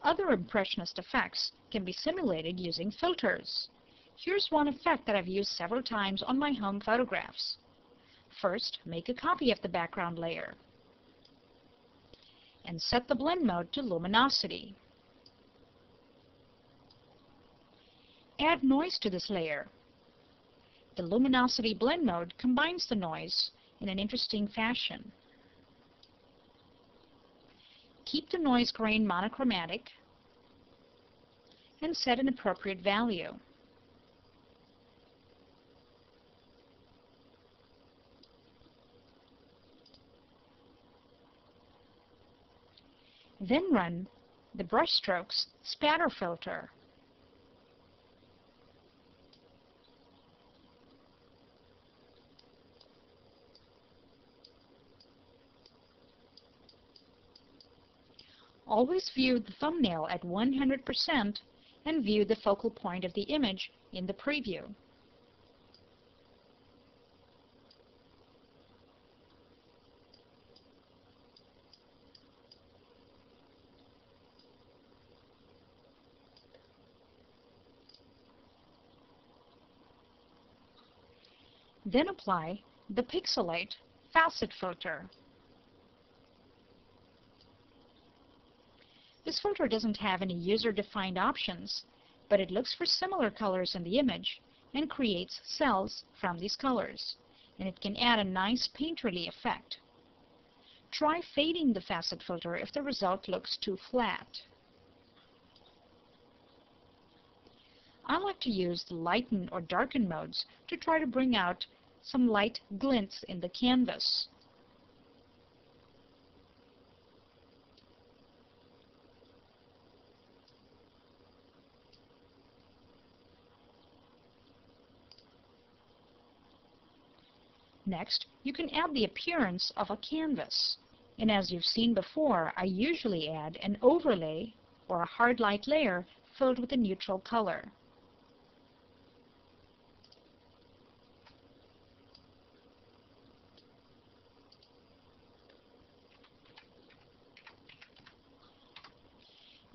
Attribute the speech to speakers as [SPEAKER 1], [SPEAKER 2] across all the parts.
[SPEAKER 1] Other impressionist effects can be simulated using filters. Here's one effect that I've used several times on my home photographs. First, make a copy of the background layer and set the blend mode to luminosity. Add noise to this layer. The luminosity blend mode combines the noise in an interesting fashion. Keep the noise grain monochromatic and set an appropriate value. Then run the brush strokes spatter filter. Always view the thumbnail at 100% and view the focal point of the image in the preview. Then apply the Pixelate Facet filter. This filter doesn't have any user-defined options, but it looks for similar colors in the image and creates cells from these colors, and it can add a nice painterly effect. Try fading the facet filter if the result looks too flat. I like to use the lighten or darken modes to try to bring out some light glints in the canvas. Next, you can add the appearance of a canvas. And as you've seen before, I usually add an overlay or a hard light layer filled with a neutral color.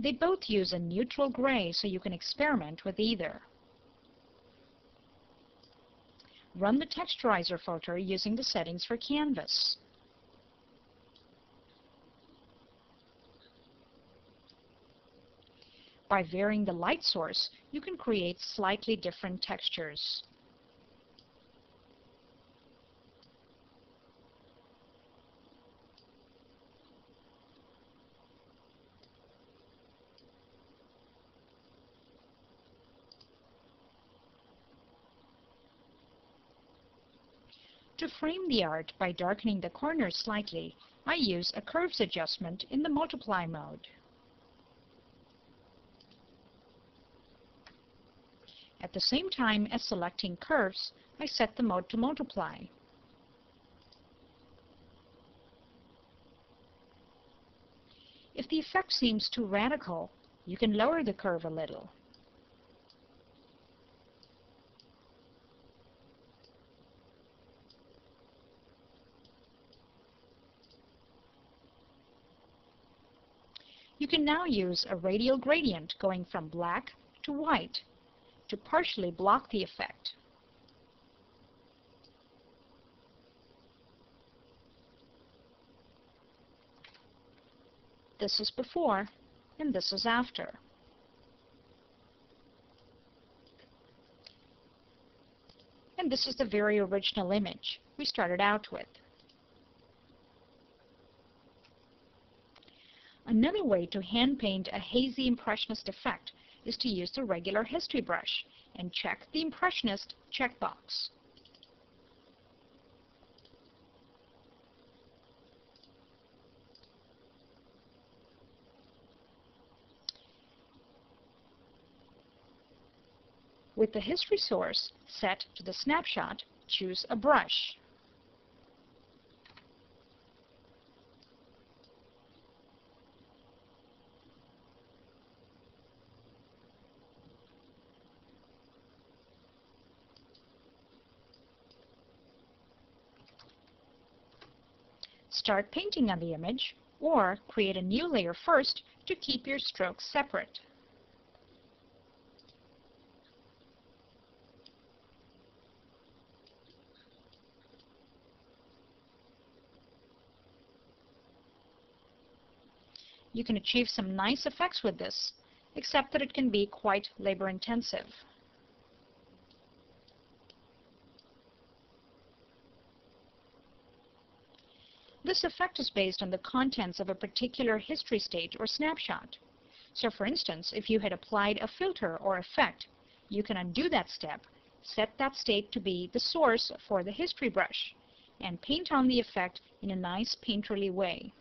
[SPEAKER 1] They both use a neutral gray, so you can experiment with either. Run the texturizer filter using the settings for canvas. By varying the light source, you can create slightly different textures. To frame the art by darkening the corners slightly, I use a curves adjustment in the multiply mode. At the same time as selecting curves, I set the mode to multiply. If the effect seems too radical, you can lower the curve a little. You can now use a radial gradient going from black to white to partially block the effect. This is before and this is after. And this is the very original image we started out with. Another way to hand paint a hazy impressionist effect is to use the regular history brush and check the impressionist checkbox. With the history source set to the snapshot, choose a brush. Start painting on the image or create a new layer first to keep your strokes separate. You can achieve some nice effects with this, except that it can be quite labor-intensive. This effect is based on the contents of a particular history stage or snapshot. So for instance, if you had applied a filter or effect, you can undo that step, set that state to be the source for the history brush, and paint on the effect in a nice painterly way.